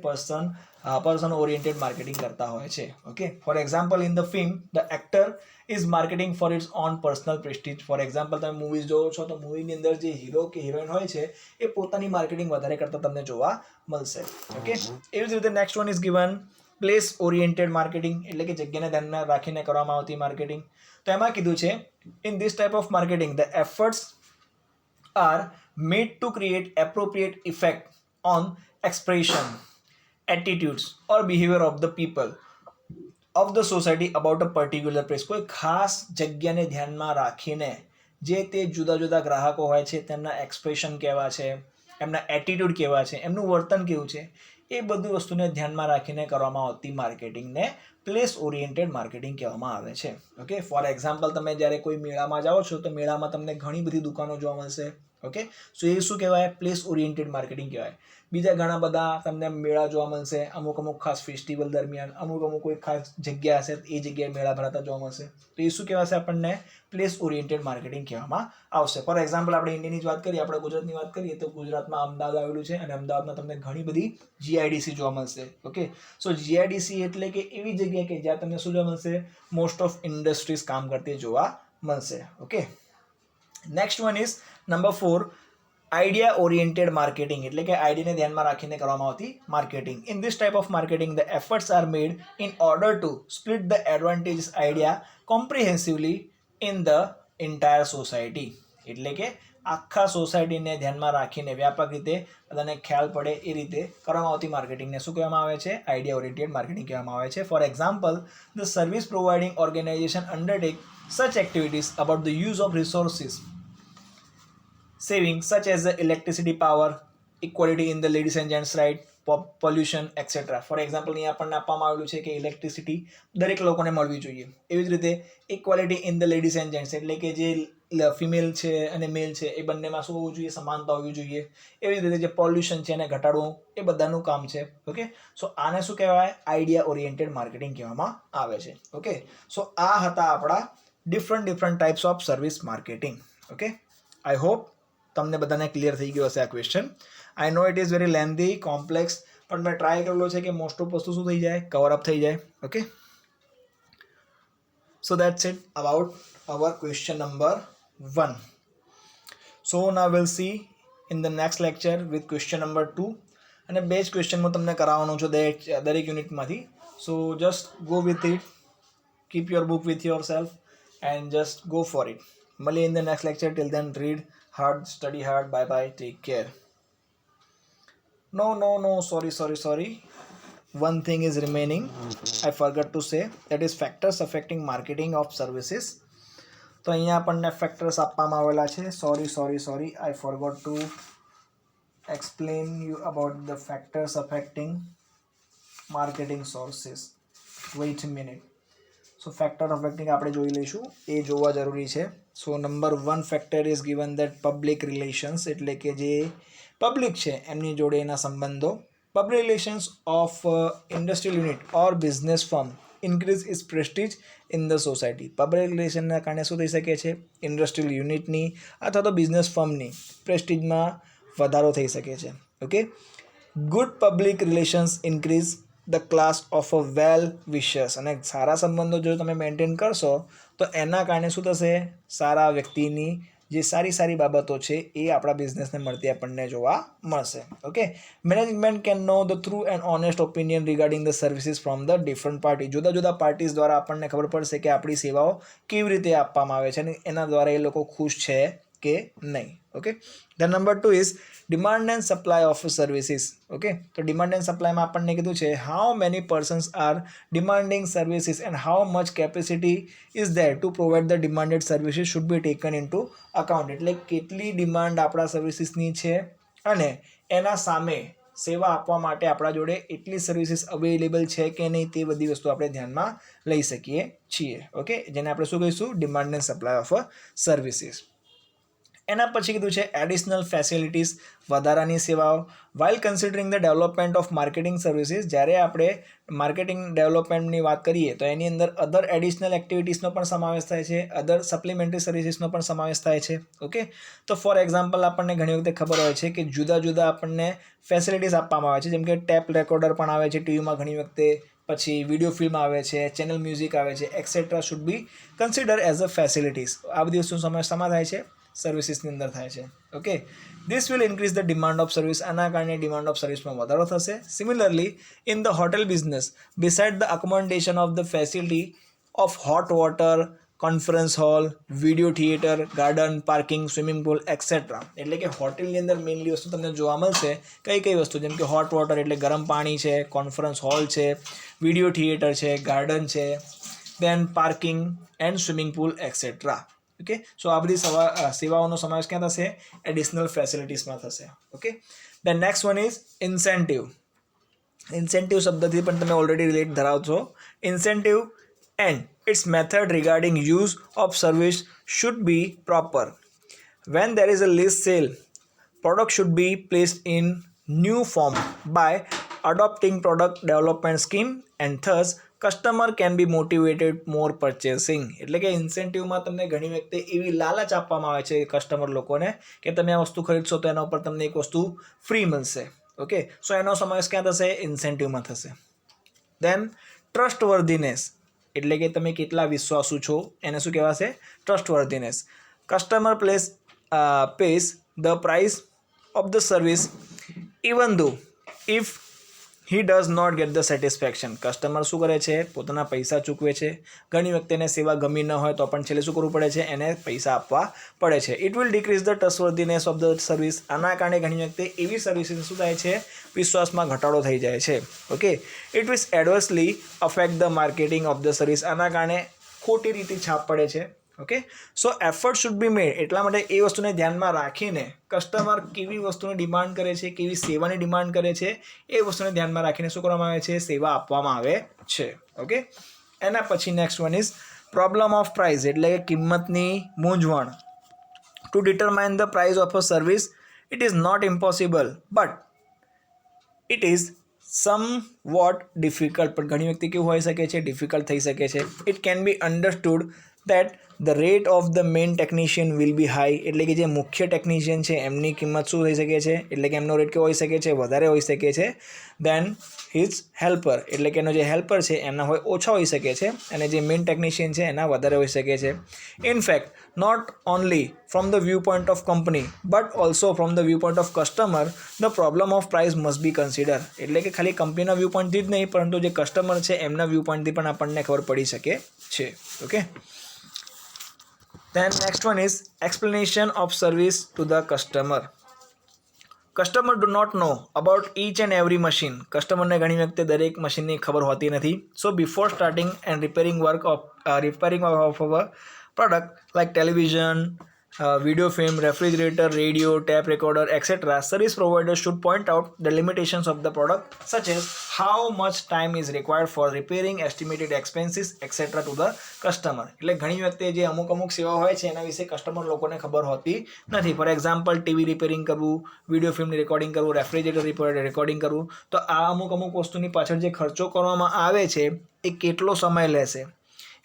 પર્સન ઓરિએન્ટેડ માર્કેટિંગ કરતા હોય છે. Okay, for example in the film the actor is marketing for its own personal prestige. For example તમે મૂવીઝ જોવો છો તો મૂવીની અંદર જે હીરો કે હિરોઈન હોય છે એ પોતાની માર્કેટિંગ વધારે કરતા તમને જોવા મળશે. ઓકે, એવી જ રીતે next one is given place oriented marketing એટલે કે જગ્યાને ધ્યાનમાં રાખીને કરવામાં આવતી માર્કેટિંગ. તો એમાં કીધું છે in this type of marketing the efforts are made to create appropriate effect on expression, એટીટ્યુડ્સ or behaviour of the people of the society about a particular place. કોઈ ખાસ જગ્યાને ધ્યાનમાં રાખીને જે તે જુદા જુદા ગ્રાહકો હોય છે તેમના એક્સપ્રેશન કેવા છે, એમના એટીટ્યૂડ કેવા છે, એમનું વર્તન કેવું છે, એ બધી વસ્તુને ધ્યાનમાં રાખીને કરવામાં આવતી માર્કેટિંગને પ્લેસ ઓરિએન્ટેડ માર્કેટિંગ કહેવામાં આવે છે. ઓકે, ફોર એક્ઝામ્પલ તમે જ્યારે કોઈ મેળામાં જાઓ છો તો મેળામાં તમને ઘણી બધી દુકાનો જોવા મળશે. ઓકે, સો એ શું કહેવાય? પ્લેસ ઓરિએન્ટેડ માર્કેટિંગ કહેવાય. બીજા ઘણા બધા તમને મેળા જોવા મળશે, અમુક ખાસ ફેસ્ટિવલ દરમિયાન અમુક કોઈ ખાસ જગ્યા હશે, એ જગ્યાએ મેળા ભરાતા જોવા મળશે. તો એ શું કહેવાશે? આપણને પ્લેસ ઓરિએન્ટેડ માર્કેટિંગ કહેવામાં આવશે. ફોર એક્ઝામ્પલ આપણે ઇન્ડિયાની જ વાત કરીએ, આપણે ગુજરાતની વાત કરીએ તો ગુજરાતમાં અમદાવાદ આવેલું છે અને અમદાવાદમાં તમને ઘણી બધી GIDC જોવા મળશે. ઓકે, સો GIDC એટલે કે એવી જગ્યા કે જ્યાં તમને શું જોવા મળશે? મોસ્ટ ઓફ ઇન્ડસ્ટ્રીઝ કામ કરતી જોવા મળશે. Okay, next one is number 4, idea oriented marketing, એટલે કે આઈડિયાને ધ્યાનમાં રાખીને કરવામાં આવતી marketing. In this type of marketing the efforts are made in order to split the advantages idea comprehensively in the entire society. એટલે કે આખા સોસાયટીને ધ્યાનમાં રાખીને વ્યાપક રીતે બધાને ખ્યાલ પડે એ રીતે કરવામાં આવતી માર્કેટિંગને શું કહેવામાં આવે છે? આઈડિયા ઓરિએન્ટેડ માર્કેટિંગ કહેવામાં આવે છે. For example, the service providing organisation undertake such activities about the use of resources saving such as the electricity power, equality in the ladies and gents right, pollution etc. For example અહીંયા આપણને આપવામાં આવેલું છે કે ઇલેક્ટ્રિસિટી દરેક લોકોને મળવી જોઈએ. એવી જ રીતે equality in the ladies and gents, એટલે કે જે ફિમેલ છે અને મેલ છે એ બંનેમાં શું હોવું જોઈએ? સમાનતા હોવી જોઈએ. એવી જ રીતે જે પોલ્યુશન છે એને ઘટાડવું એ બધાનું કામ છે. ઓકે, સો આને શું કહેવાય? આઈડિયા ઓરિએન્ટેડ માર્કેટિંગ કહેવામાં આવે છે. ઓકે, સો આ હતા આપણા different types of service marketing. Okay, I hope તમને બધાને ક્લિયર થઈ ગયો હશે આ question. I know it is very lengthy, complex, પણ મેં ટ્રાય કરેલો છે કે મોસ્ટ ઓફ વસ્તુ શું થઈ જાય? કવર અપ થઈ જાય. Okay, so that's it about hour question number 1. So now will see in the next lecture with question number 2. અને બે જ ક્વેશ્ચન હું તમને કરાવવાનું છું દરેક યુનિટમાંથી. So just go with it, keep your book with yourself and just go for it. Malay in the next lecture. Till then, read hard, study hard. Bye bye, take care. No, sorry, one thing is remaining, I forgot to say, that is factors affecting marketing of services. તો અહીંયા આપણને ફેક્ટર્સ આપવામાં આવેલા છે. sorry, I forgot to explain you about the factors affecting marketing sources. Wait a minute. So factor affecting આપણે જોઈ લઈશું, એ જોવા જરૂરી છે. So number 1 factor is given that public relations, એટલે કે જે પબ્લિક છે એમની જોડે એના સંબંધો. Public relations of industrial unit or business firm increase is prestige in the society. Public રિલેશનના કારણે શું થઈ શકે છે? ઇન્ડસ્ટ્રીયલ યુનિટની અથવા તો બિઝનેસ ફર્મની પ્રેસ્ટીજમાં વધારો થઈ શકે છે. Okay, good public relations increase the class of a well wishers. અને સારા સંબંધો જો તમે મેન્ટેન કરશો તો એના કારણે શું થશે? સારા વ્યક્તિની જે સારી બાબતો છે એ આપણા બિઝનેસને મળતી આપણને જોવા મળશે. Okay, management can know the true and honest opinion regarding the services from the different party. જુદા પાર્ટીઝ દ્વારા આપણને ખબર પડશે કે આપણી સેવાઓ કેવી રીતે આપવામાં આવે છે અને એના દ્વારા એ લોકો ખુશ છે કે નહીં. Okay, the number 2 is demand and supply of services. Okay, તો ડિમાન્ડ એન્ડ સપ્લાયમાં આપણને કીધું છે how many persons are demanding services and how much capacity is there to provide the demanded services should be taken in to account. એટલે કેટલી ડિમાન્ડ આપણા સર્વિસીસની છે અને એના સામે સેવા આપવા માટે આપણા જોડે એટલી સર્વિસીસ અવેલેબલ છે કે નહીં, તે બધી વસ્તુ આપણે ધ્યાનમાં લઈ શકીએ છીએ. ઓકે, જેને આપણે શું કહીશું? Demand and supply of services. એના પછી કીધું છે એડિશનલ ફેસિલિટીઝ, વધારાની સેવાઓ. While considering the development of marketing services, જ્યારે આપણે માર્કેટિંગ ડેવલપમેન્ટની વાત કરીએ તો એની અંદર અધર એડિશનલ એક્ટિવિટીઝનો પણ સમાવેશ થાય છે, અધર સપ્લિમેન્ટરી સર્વિસીસનો પણ સમાવેશ થાય છે. ઓકે, તો ફોર એક્ઝામ્પલ આપણને ઘણી વખતે ખબર હોય છે કે જુદા આપણને ફેસિલિટીઝ આપવામાં આવે છે, જેમ કે ટેપ રેકોર્ડર પણ આવે છે ટીવીમાં ઘણી વખતે, પછી વિડીયો ફિલ્મ આવે છે, ચેનલ મ્યુઝિક આવે છે, et cetera should be consider as a facilities. આ બધી વસ્તુ સમાવેશમાં થાય છે, સર્વિસીસની અંદર થાય છે. Okay, this will increase the demand of service. આના કારણે ડિમાન્ડ ઓફ સર્વિસમાં વધારો થશે. Similarly in the hotel business, beside the accommodation of the facility of hot water, conference hall, video theatre, garden, parking, swimming pool etcetera. એટલે કે હોટેલની અંદર મેઇનલી વસ્તુ તમને જોવા મળશે કઈ વસ્તુ, જેમ કે હોટ વોટર એટલે ગરમ પાણી છે, કોન્ફરન્સ હોલ છે, વિડીયો થિયેટર છે, ગાર્ડન છે, then parking and swimming pool etcetera. Okay, so આ બધી સેવાઓનો સમાવેશ ક્યાં થશે? એડિશનલ ફેસિલિટીઝમાં થશે. Okay, the next one is incentive. Incentive શબ્દથી પણ તમે ઓલરેડી રિલેટ ધરાવો છો. Incentive and its method regarding use of service should be proper. When there is a lease sale, product should be placed in new form by adopting product development scheme and thus customer can be motivated more purchasing. એટલે કે ઇન્સેન્ટિવમાં તમને ઘણી વખતે એવી લાલચ આપવામાં આવે છે કસ્ટમર લોકોને કે તમે આ વસ્તુ ખરીદશો તો એના ઉપર તમને એક વસ્તુ ફ્રી મળશે. ઓકે, સો એનો સમાવેશ ક્યાં થશે? ઇન્સેન્ટિવમાં થશે. દેન ટ્રસ્ટવર્ધીનેસ એટલે કે તમે કેટલા વિશ્વાસુ છો એને શું કહેવાશે? Trustworthiness. Customer pays the price of the service even though if he does not get the satisfaction. Customer શું કરે છે? પોતાના પૈસા ચૂકવે છે. ઘણી વખતે એને સેવા ગમી ન હોય તો પણ છેલ્લે શું કરવું પડે છે? એને પૈસા આપવા પડે છે. It will decrease the trustworthiness of the service. આના કારણે ઘણી વખતે એવી સર્વિસીસ શું થાય છે? વિશ્વાસમાં ઘટાડો થઈ જાય છે. Okay, it will adversely affect the marketing of the service. આના કારણે ખોટી રીતે છાપ પડે છે. Okay, so effort should be made. એટલા માટે એ વસ્તુને ધ્યાનમાં રાખીને કસ્ટમર કેવી વસ્તુની ડિમાન્ડ કરે છે, કેવી સેવાની ડિમાન્ડ કરે છે, એ વસ્તુને ધ્યાનમાં રાખીને શું કરવામાં આવે છે? સેવા આપવામાં આવે છે. ઓકે, એના પછી next one is problem of price એટલે કે કિંમતની મૂંઝવણ. To determine the price of a service it is not impossible but it is somewhat difficult. પણ ઘણી વખતે કેવું હોઈ શકે છે? ડિફિકલ્ટ થઈ શકે છે. It can be understood that the rate of the main technician will be high. એટલે કે જે મુખ્ય ટેકનિશિયન છે એમની કિંમત શું થઈ શકે છે? એટલે કે એમનો રેટ કેવો હોઈ શકે છે? વધારે હોઈ શકે છે દેન હિઝ હેલ્પર. એટલે કે એનો જે હેલ્પર છે એના હોય ઓછા હોઈ શકે છે અને જે મેઇન ટેકનિશિયન છે એના વધારે હોઈ શકે છે. In fact not only from the view point of company but also from the view point of customer the problem of price must be consider. એટલે કે ખાલી કંપનીના વ્યૂ પોઈન્ટથી જ નહીં પરંતુ જે કસ્ટમર છે એમના વ્યૂ પોઈન્ટથી પણ આપણને ખબર પડી શકે છે. Okay, then next one is explanation of service to the customer. Customer do not know about each and every machine. કસ્ટમરને ઘણી વખતે દરેક મશીનની ખબર હોતી નથી. So before starting and repairing of our product like television, video film, refrigerator, radio, tape recorder, etc., service providers should point out the limitations of the product such as how much time is required for repairing, estimated expenses, etc. to the customer. એટલે ઘણી વખતે જે અમુક સેવા હોય છે એના વિશે કસ્ટમર લોકોને ખબર હોતી નથી. ફોર એક્ઝામ્પલ ટીવી રિપેરિંગ કરવું, વિડીયો ફિલ્મની રેકોર્ડિંગ કરવું, રેફ્રિજરેટર રેકોર્ડિંગ કરવું. તો આ અમુક વસ્તુની પાછળ જે ખર્ચો કરવામાં આવે છે એ કેટલો સમય લેશે,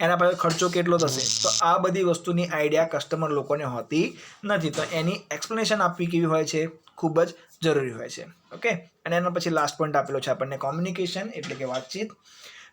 એના પાછળ ખર્ચો કેટલો થશે, તો આ બધી વસ્તુની આઈડિયા કસ્ટમર લોકોને હોતી નથી. તો એની એક્સપ્લેનેશન આપવી કેવી હોય છે? ખૂબ જ જરૂરી હોય છે. ઓકે, અને એના પછી લાસ્ટ પોઈન્ટ આપેલો છે આપણને કોમ્યુનિકેશન એટલે કે વાતચીત.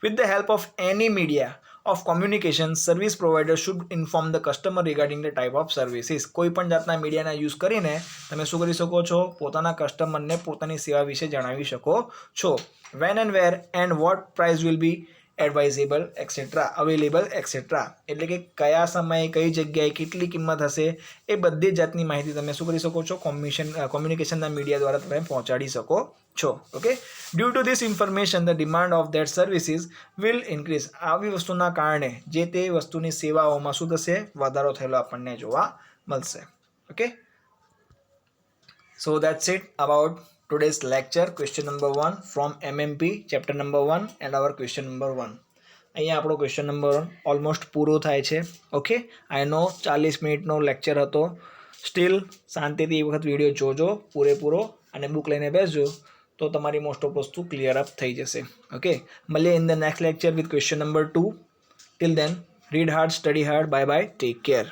With the help of any media of communication service provider should inform the customer regarding the type of services. કોઈ પણ જાતના મીડિયાના યુઝ કરીને તમે શું કરી શકો છો? પોતાના કસ્ટમરને પોતાની સેવા વિશે જણાવી શકો છો. When and where and what price will be advisable etcetera available etcetera. એટલે કે કયા સમયે કઈ જગ્યાએ કેટલી કિંમત હશે એ બધી જાતની માહિતી તમે શું કરી શકો છો? કોમ્યુનિકેશનના મીડિયા દ્વારા તમે પહોંચાડી શકો છો. Okay, due to this information the demand of that services will increase. આવી વસ્તુના કારણે જે તે વસ્તુની સેવાઓમાં શું થશે? વધારો થયેલો આપણને જોવા મળશે. Okay, so that's it about today's lecture. Question number 1 from MMP chapter number 1 and our question number 1. અહીંયા આપણો ક્વેશ્ચન નંબર 1 ઓલમોસ્ટ પૂરો થાય છે. ઓકે, આઈ નો 40 મિનિટનો લેક્ચર હતો. સ્ટીલ શાંતિથી એ વખત વિડીયો જોજો પૂરેપૂરો અને બુક લઈને બેસજો તો તમારી મોસ્ટ ઓફ વસ્તુ ક્લિયર અપ થઈ જશે. ઓકે, મળીએ in the next lecture with question number 2. Till then read hard, study hard. Bye bye, take care.